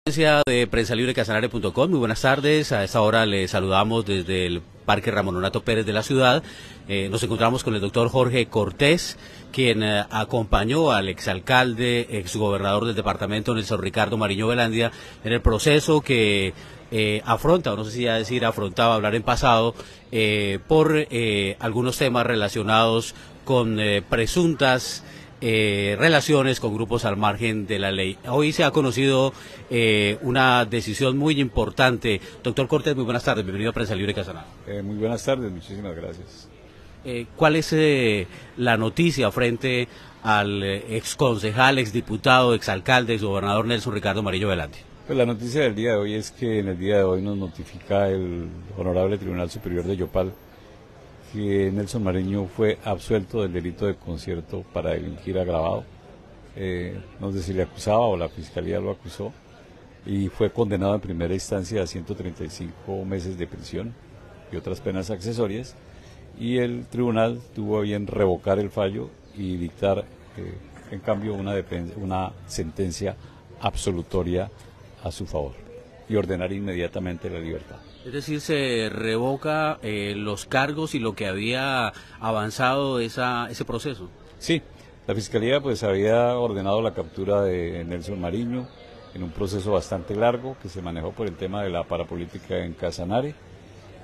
De prensa-libre-casanare.com. Muy buenas tardes, a esta hora le saludamos desde el Parque Ramón Nonato Pérez de la ciudad. Nos encontramos con el doctor Jorge Cortés, quien acompañó al exalcalde, exgobernador del departamento Nelson Ricardo Mariño Velandia en el proceso que afronta, o no sé si decir afrontaba, hablar en pasado, por algunos temas relacionados con presuntas relaciones con grupos al margen de la ley. Hoy se ha conocido una decisión muy importante. Doctor Cortés, muy buenas tardes, bienvenido a Prensa Libre Casanare. Muy buenas tardes, muchísimas gracias. ¿Cuál es la noticia frente al exconcejal, exdiputado, exalcalde, exgobernador Nelson Ricardo Mariño Velandia? Pues la noticia del día de hoy es que en el día de hoy nos notifica el Honorable Tribunal Superior de Yopal que Nelson Mariño fue absuelto del delito de concierto para delinquir agravado. No sé si le acusaba o la Fiscalía lo acusó, y fue condenado en primera instancia a 135 meses de prisión y otras penas accesorias, y el tribunal tuvo a bien revocar el fallo y dictar en cambio una sentencia absolutoria a su favor y ordenar inmediatamente la libertad. Es decir, se revoca los cargos y lo que había avanzado ese proceso. Sí, la Fiscalía pues había ordenado la captura de Nelson Mariño en un proceso bastante largo que se manejó por el tema de la parapolítica en Casanare,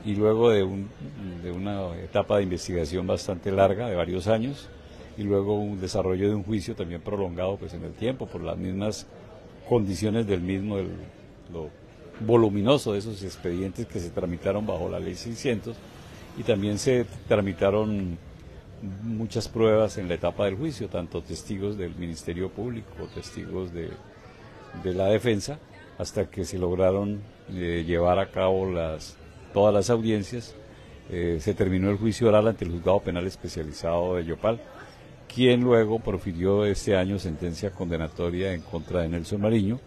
y luego de una etapa de investigación bastante larga, de varios años, y luego un desarrollo de un juicio también prolongado pues en el tiempo por las mismas condiciones del mismo, lo voluminoso de esos expedientes que se tramitaron bajo la ley 600, y también se tramitaron muchas pruebas en la etapa del juicio, tanto testigos del Ministerio Público, testigos de la defensa, hasta que se lograron llevar a cabo todas las audiencias. Se terminó el juicio oral ante el Juzgado Penal Especializado de Yopal, quien luego profirió este año sentencia condenatoria en contra de Nelson Mariño,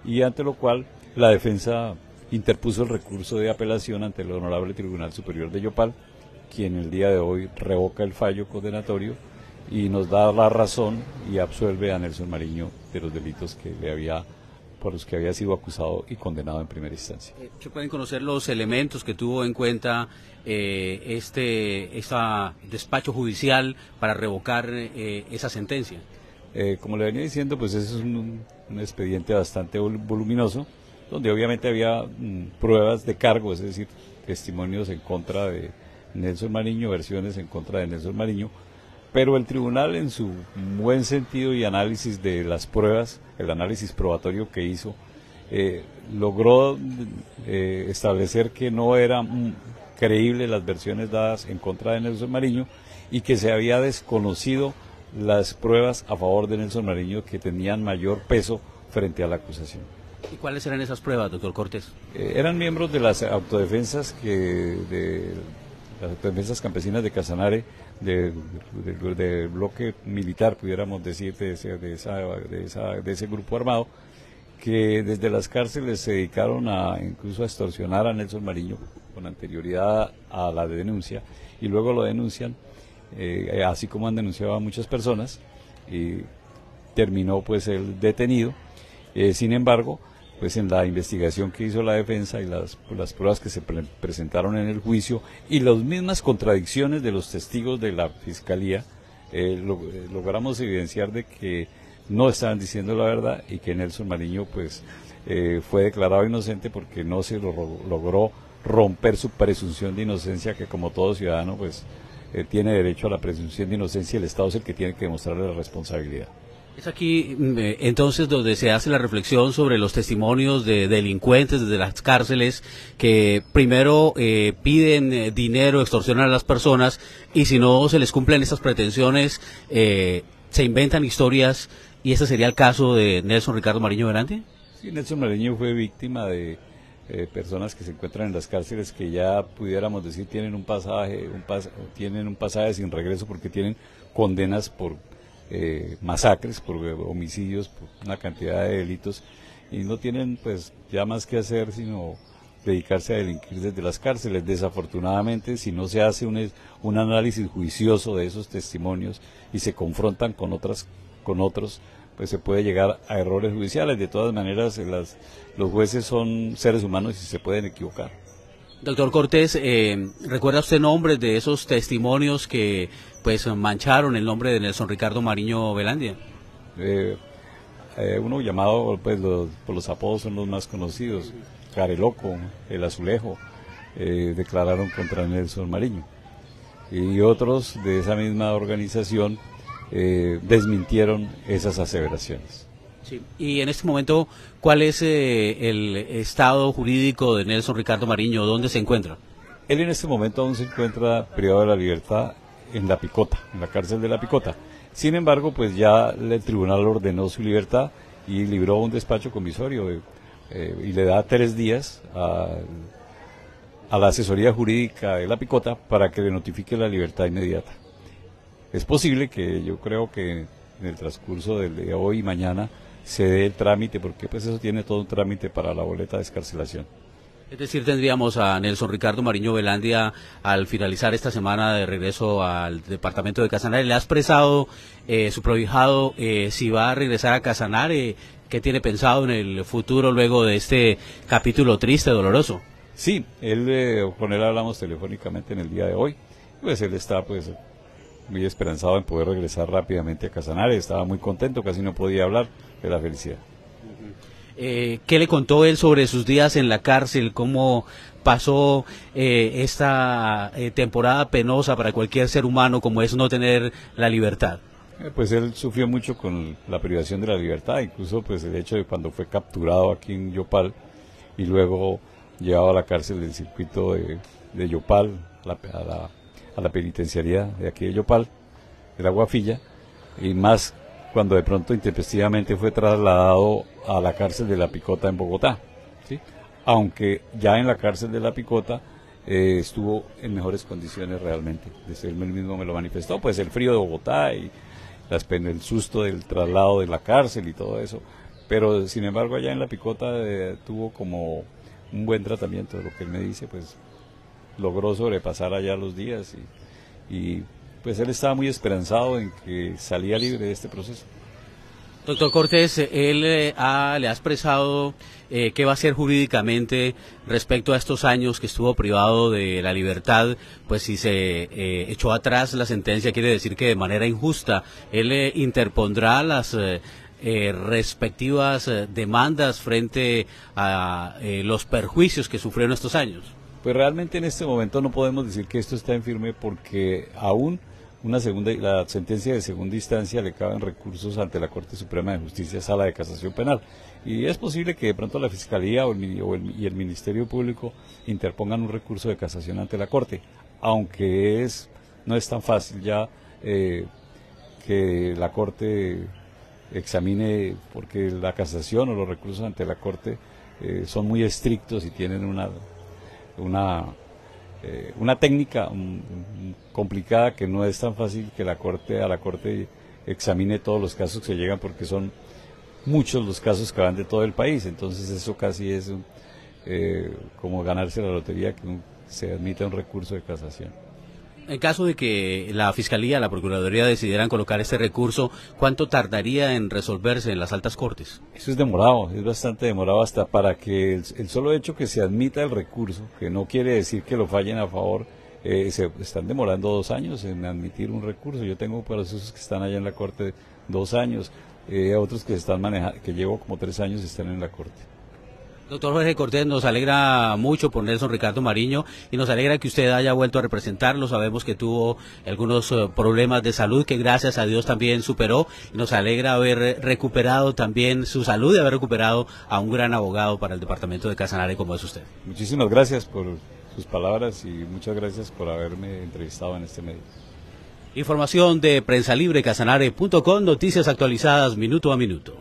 y ante lo cual la defensa interpuso el recurso de apelación ante el Honorable Tribunal Superior de Yopal, quien el día de hoy revoca el fallo condenatorio y nos da la razón y absuelve a Nelson Mariño de los delitos por los que había sido acusado y condenado en primera instancia. ¿Se pueden conocer los elementos que tuvo en cuenta este despacho judicial para revocar esa sentencia? Como le venía diciendo, pues ese es un expediente bastante voluminoso, donde obviamente había pruebas de cargo, es decir, testimonios en contra de Nelson Mariño, versiones en contra de Nelson Mariño, pero el tribunal, en su buen sentido y análisis de las pruebas, el análisis probatorio que hizo, logró establecer que no eran creíbles las versiones dadas en contra de Nelson Mariño, y que se había desconocido las pruebas a favor de Nelson Mariño que tenían mayor peso frente a la acusación. ¿Y cuáles eran esas pruebas, doctor Cortés? Eran miembros de las autodefensas autodefensas campesinas de Casanare, del bloque militar, pudiéramos decir, de ese grupo armado, que desde las cárceles se dedicaron incluso a extorsionar a Nelson Mariño con anterioridad a la denuncia, y luego lo denuncian, así como han denunciado a muchas personas, y terminó pues el detenido. Sin embargo, pues en la investigación que hizo la defensa y las pruebas que se presentaron en el juicio y las mismas contradicciones de los testigos de la Fiscalía, logramos evidenciar de que no estaban diciendo la verdad, y que Nelson Mariño pues fue declarado inocente porque no se logró romper su presunción de inocencia, que como todo ciudadano pues tiene derecho a la presunción de inocencia, y el Estado es el que tiene que demostrarle la responsabilidad. Es aquí entonces donde se hace la reflexión sobre los testimonios de delincuentes desde las cárceles que primero piden dinero, extorsionan a las personas, y si no se les cumplen esas pretensiones se inventan historias, y ese sería el caso de Nelson Ricardo Mariño Velandia. Sí, Nelson Mariño fue víctima de personas que se encuentran en las cárceles, que ya pudiéramos decir tienen un pasaje sin regreso, porque tienen condenas por masacres, por homicidios, por una cantidad de delitos, y no tienen pues ya más que hacer sino dedicarse a delinquir desde las cárceles. Desafortunadamente, si no se hace un análisis juicioso de esos testimonios y se confrontan con otros, pues se puede llegar a errores judiciales. De todas maneras, los jueces son seres humanos y se pueden equivocar. Doctor Cortés, ¿recuerda usted nombres de esos testimonios que pues mancharon el nombre de Nelson Ricardo Mariño Velandia? Uno llamado, pues por los apodos son los más conocidos, Careloco, El Azulejo, declararon contra Nelson Mariño. Y otros de esa misma organización desmintieron esas aseveraciones. Sí. Y en este momento, ¿cuál es el estado jurídico de Nelson Ricardo Mariño? ¿Dónde se encuentra? Él en este momento aún se encuentra privado de la libertad en La Picota, en la cárcel de La Picota. Sin embargo, pues ya el tribunal ordenó su libertad y libró un despacho comisorio y le da 3 días a la asesoría jurídica de La Picota para que le notifique la libertad inmediata. Es posible que yo creo que en el transcurso de hoy y mañana se dé el trámite, porque pues eso tiene todo un trámite para la boleta de excarcelación. Es decir, tendríamos a Nelson Ricardo Mariño Velandia al finalizar esta semana de regreso al departamento de Casanare. ¿Le ha expresado su prohijado si va a regresar a Casanare? ¿Qué tiene pensado en el futuro luego de este capítulo triste, doloroso? Sí, con él hablamos telefónicamente en el día de hoy. Pues él está pues muy esperanzado en poder regresar rápidamente a Casanare. Estaba muy contento, casi no podía hablar de la felicidad. ¿Qué le contó él sobre sus días en la cárcel? ¿Cómo pasó esta temporada penosa para cualquier ser humano como es no tener la libertad? Pues él sufrió mucho con la privación de la libertad, incluso pues el hecho de cuando fue capturado aquí en Yopal y luego llevado a la cárcel del circuito de Yopal, a la penitenciaría de aquí de Yopal, de la Guafilla, y más cuando de pronto intempestivamente fue trasladado a la cárcel de La Picota en Bogotá, ¿sí? Aunque ya en la cárcel de La Picota estuvo en mejores condiciones realmente. Desde él mismo me lo manifestó, pues el frío de Bogotá y el susto del traslado de la cárcel y todo eso, pero sin embargo allá en La Picota tuvo como un buen tratamiento. De lo que él me dice, pues logró sobrepasar allá los días y pues él estaba muy esperanzado en que salía libre de este proceso. Doctor Cortés, él le ha expresado qué va a hacer jurídicamente respecto a estos años que estuvo privado de la libertad. Pues si se echó atrás la sentencia, quiere decir que de manera injusta él interpondrá las respectivas demandas frente a los perjuicios que sufrió en estos años. Pues realmente en este momento no podemos decir que esto está en firme, porque aún la sentencia de segunda instancia le caben recursos ante la Corte Suprema de Justicia, Sala de Casación Penal, y es posible que de pronto la Fiscalía y el Ministerio Público interpongan un recurso de casación ante la Corte, aunque no es tan fácil ya que la Corte examine, porque la casación o los recursos ante la Corte son muy estrictos y tienen una técnica complicada, que no es tan fácil que la Corte examine todos los casos que se llegan, porque son muchos los casos que van de todo el país. Entonces eso casi es como ganarse la lotería, que se admita un recurso de casación. En caso de que la Fiscalía, la Procuraduría decidieran colocar este recurso, ¿cuánto tardaría en resolverse en las altas cortes? Eso es demorado, es bastante demorado, hasta para que el solo hecho que se admita el recurso, que no quiere decir que lo fallen a favor, se están demorando 2 años en admitir un recurso. Yo tengo procesos que están allá en la Corte 2 años, otros que están que llevo como 3 años están en la Corte. Doctor Jorge Cortés, nos alegra mucho por Nelson Ricardo Mariño y nos alegra que usted haya vuelto a representarlo. Sabemos que tuvo algunos problemas de salud que gracias a Dios también superó, y nos alegra haber recuperado también su salud y haber recuperado a un gran abogado para el departamento de Casanare como es usted. Muchísimas gracias por sus palabras y muchas gracias por haberme entrevistado en este medio. Información de PrensaLibreCasanare.com, noticias actualizadas minuto a minuto.